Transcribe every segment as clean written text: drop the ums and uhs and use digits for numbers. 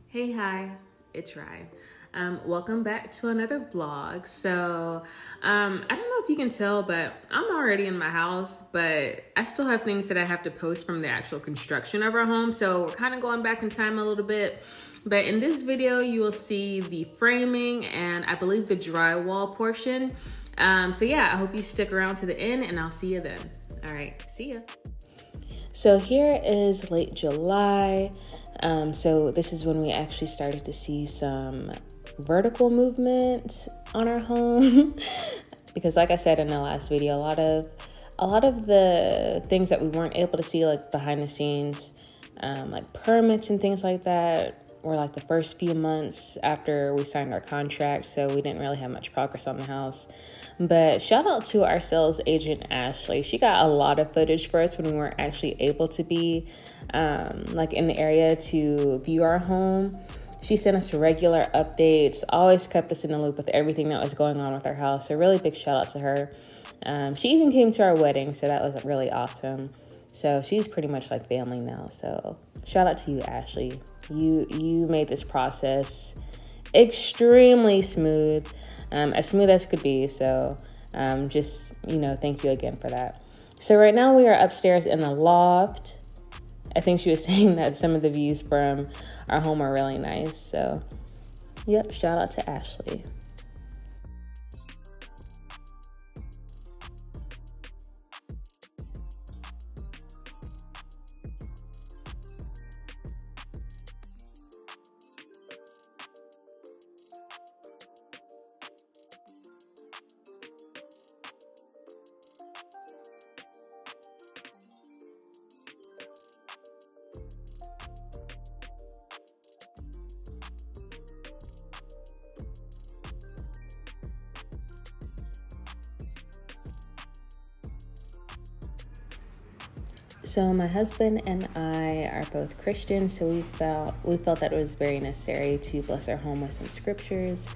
Hey, hi, it's Rye. Welcome back to another vlog. So, I don't know if you can tell, but I'm already in my house, but I still have things that I have to post from the actual construction of our home. So we're kind of going back in time a little bit. But in this video, you will see the framing and I believe the drywall portion. So yeah, I hope you stick around to the end and I'll see you then. All right, see ya. So here is late July. So this is when we actually started to see some vertical movement on our home. Because like I said in the last video, a lot of the things that we weren't able to see, like behind the scenes, like permits and things like that, were like the first few months after we signed our contract. So we didn't really have much progress on the house. But shout out to our sales agent, Ashley. She got a lot of footage for us when we weren't actually able to be like in the area to view our home. She sent us regular updates, always kept us in the loop with everything that was going on with our house. So really big shout out to her. She even came to our wedding, so that was really awesome. So she's pretty much like family now. So shout out to you, Ashley. You made this process extremely smooth. As smooth as could be. So just, thank you again for that. So right now we are upstairs in the loft. I think she was saying that some of the views from our home are really nice. So, yep, shout out to Ashley. So my husband and I are both Christians, so we felt that it was very necessary to bless our home with some scriptures.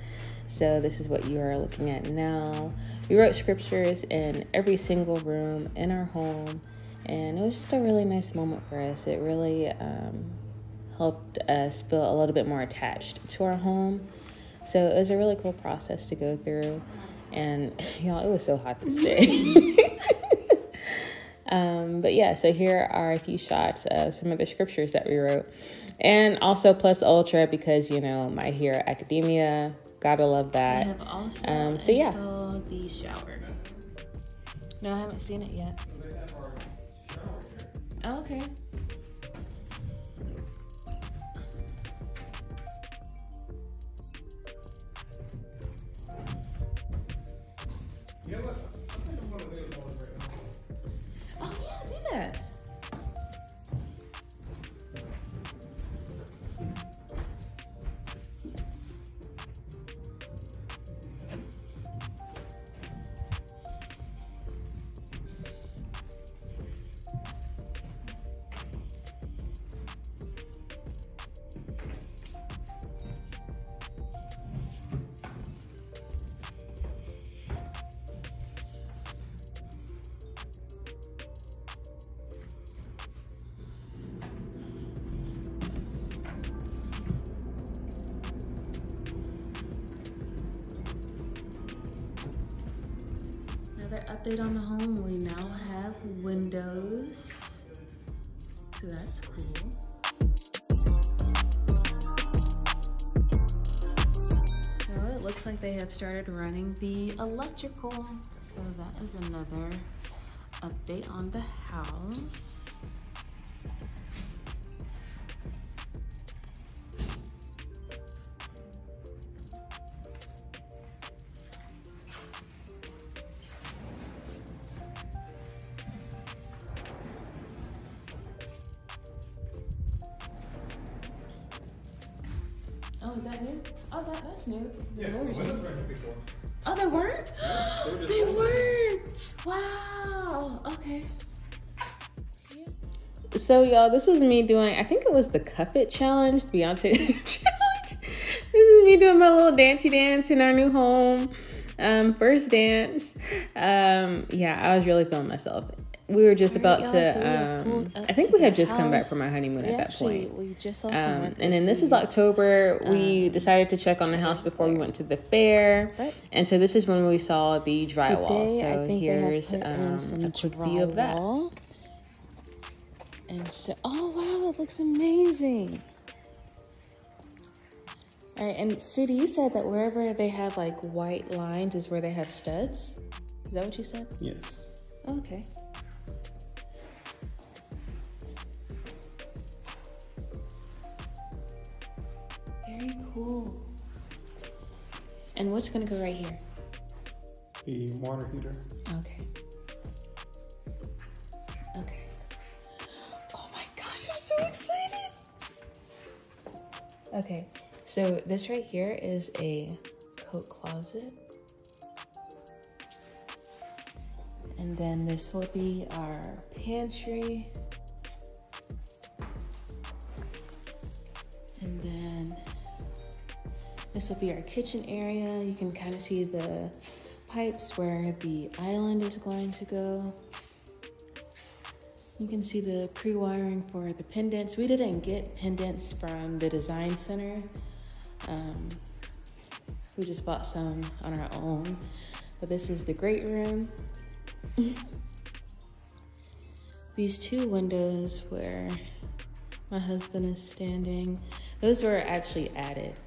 So this is what you are looking at now. We wrote scriptures in every single room in our home, and it was just a really nice moment for us. It really helped us feel a little bit more attached to our home. So it was a really cool process to go through, and y'all, it was so hot this day. But yeah, so here are a few shots of some of the scriptures that we wrote. And also plus ultra because, My Hero Academia. Gotta love that. I have also installed the shower. No, I haven't seen it yet. Oh, okay. You know what? I think I'm gonna do it right now. Oh yeah, do that. Another update on the home, we now have windows, so that's cool. So it looks like they have started running the electrical, so that is another update on the house. Oh, is that new? Oh, that's new. Yeah, the windows were right before. Oh, they weren't? They weren't! Wow, okay. So y'all, this was me doing, I think it was the Cuff It challenge, the Beyonce challenge. This is me doing my little dancey dance in our new home. First dance. Yeah, I was really feeling myself. we were just about y'all, so we to, have pulled up I think to we had the just come back house. from our honeymoon at that point. We just saw some And then this is October. We decided to check on the house before we went to the fair. But And so this is when we saw the drywall. today, So I think here's they have put in some a quick view of that. drywall. And so, oh wow, it looks amazing. All right, and sweetie, you said that wherever they have like white lines is where they have studs. Is that what you said? Yes. Okay. Very cool. And what's gonna go right here? The water heater. Okay. Okay. Oh my gosh, I'm so excited. Okay, so this right here is a coat closet. And then this will be our pantry. And then this will be our kitchen area. You can kind of see the pipes where the island is going to go. You can see the pre-wiring for the pendants. We didn't get pendants from the design center. We just bought some on our own. But this is the great room. These two windows where my husband is standing, those were actually added.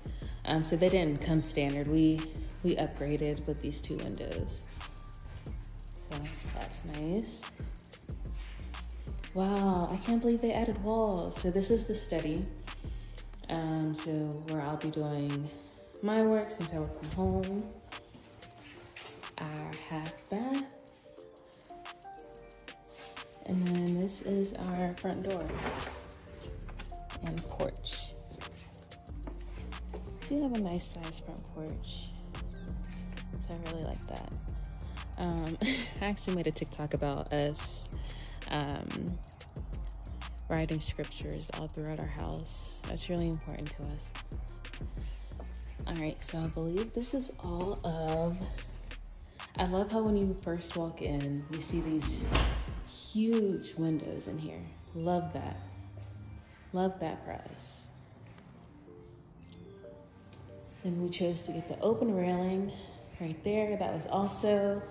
So they didn't come standard. We upgraded with these two windows. So that's nice. Wow, I can't believe they added walls. So this is the study. So where I'll be doing my work since I work from home. Our half bath. And then this is our front door and porch. So you have a nice size front porch. So I really like that. I actually made a TikTok about us writing scriptures all throughout our house. That's really important to us. All right, so I believe this is all of, I love how when you first walk in, you see these huge windows in here. Love that. Love that for us. And we chose to get the open railing right there. That was also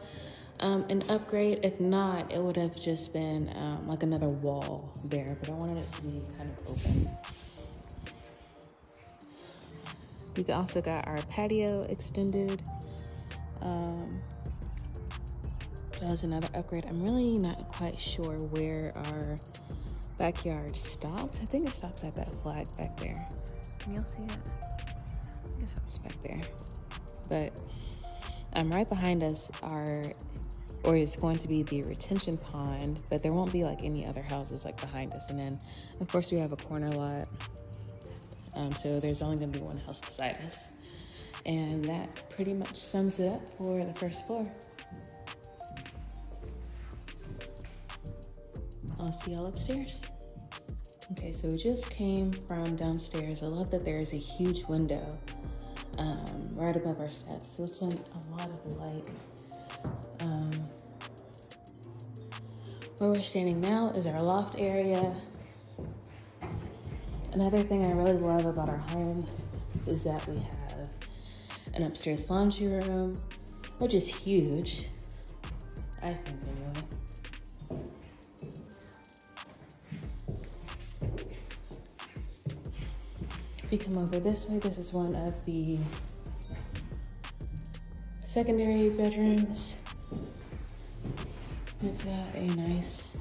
an upgrade. If not, it would have just been like another wall there, but I wanted it to be kind of open. We also got our patio extended. That was another upgrade. I'm really not quite sure where our backyard stops. I think it stops at that flag back there. Can y'all see it? I guess it stops back there. But right behind us is going to be the retention pond, but there won't be like any other houses like behind us. And then of course we have a corner lot. So there's only gonna be one house beside us. And that pretty much sums it up for the first floor. I'll see y'all upstairs. Okay, so we just came from downstairs. I love that there is a huge window right above our steps. So it's a lot of light. Where we're standing now is our loft area. Another thing I really love about our home is that we have an upstairs laundry room, which is huge, I think anyway. If you come over this way, this is one of the secondary bedrooms. It's got a nice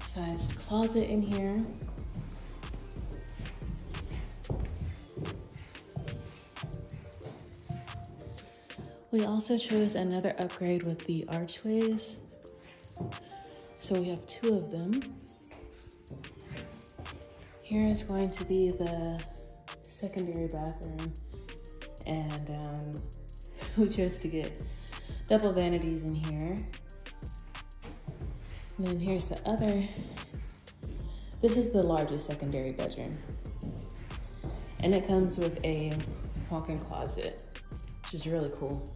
sized closet in here. We also chose another upgrade with the archways. So we have two of them. Here is going to be the secondary bathroom, and we chose to get double vanities in here. And then here's the other. This is the largest secondary bedroom, and it comes with a walk-in closet, which is really cool.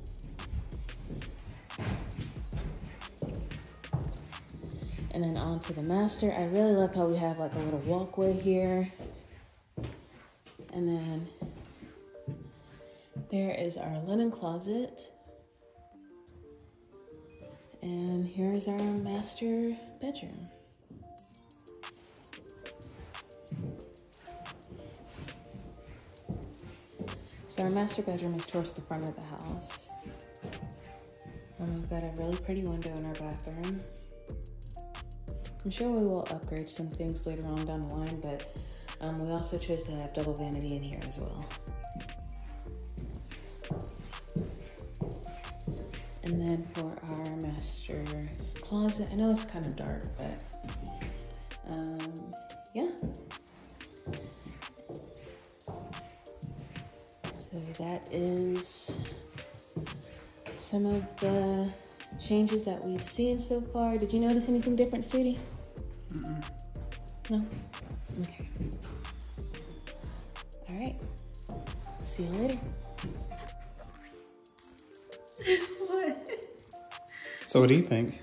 And then on to the master. I really love how we have like a little walkway here. And then there is our linen closet. And here's our master bedroom. So our master bedroom is towards the front of the house. And we've got a really pretty window in our bathroom. I'm sure we will upgrade some things later on down the line, but we also chose to have double vanity in here as well. And then for our master closet, I know it's kind of dark, but yeah. So that is some of the changes that we've seen so far. Did you notice anything different, sweetie? No? Okay. All right. See you later. What? So what do you think?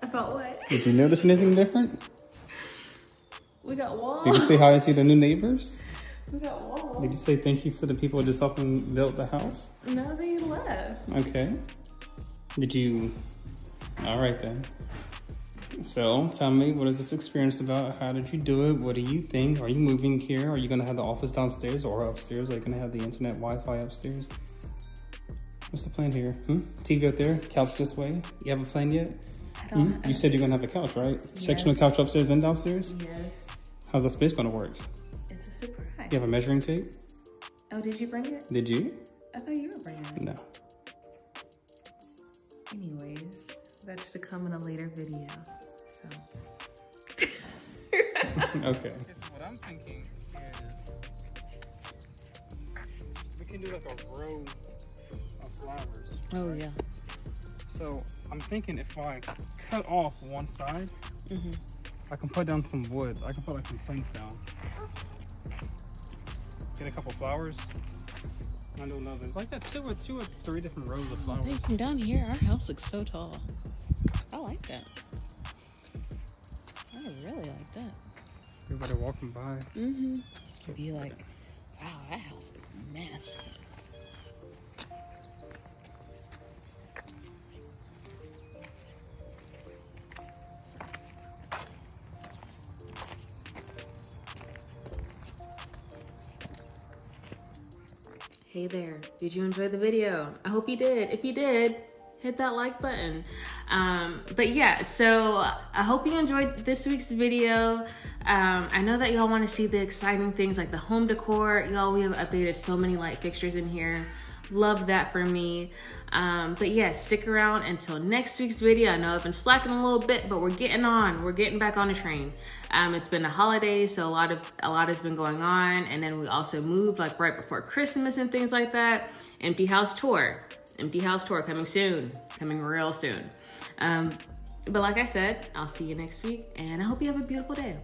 About what? Did you notice anything different? We got walls. Did you say hi to the new neighbors? We got walls. Did you say thank you to the people who just helped and built the house? No, they left. Okay. Did you? All right then. So tell me, what is this experience about? How did you do it? What do you think? Are you moving here? Are you gonna have the office downstairs or upstairs? Are you gonna have the internet Wi-Fi upstairs? What's the plan here? TV up there, couch this way. You have a plan yet? I don't know. You said you're gonna have a couch, right? Yes. Sectional couch upstairs and downstairs? Yes. How's that space gonna work? It's a surprise. You have a measuring tape? Oh, did you bring it? Did you? I thought you were bringing it. No. Anyways, that's to come in a later video. So. Okay. So what I'm thinking is we can do like a row of flowers. Oh, yeah. So I'm thinking if I cut off one side, I can put down some wood. I can put like some planks down. Get a couple flowers. I do another, like that two or three different rows of flowers. Hey, from down here, our house looks so tall. I like that. I really like that. Everybody walking by. So be like, wow, that house is massive. Hey there, did you enjoy the video? I hope you did. If you did, hit that like button. But yeah, so I hope you enjoyed this week's video. I know that y'all want to see the exciting things like the home decor. Y'all, we have updated so many light fixtures in here. Love that for me. But yeah, stick around until next week's video. I know I've been slacking a little bit, but we're getting back on the train. It's been the holidays, so a lot has been going on. And then we also moved like right before Christmas and things like that. Empty house tour coming soon, coming real soon. But like I said, I'll see you next week and I hope you have a beautiful day.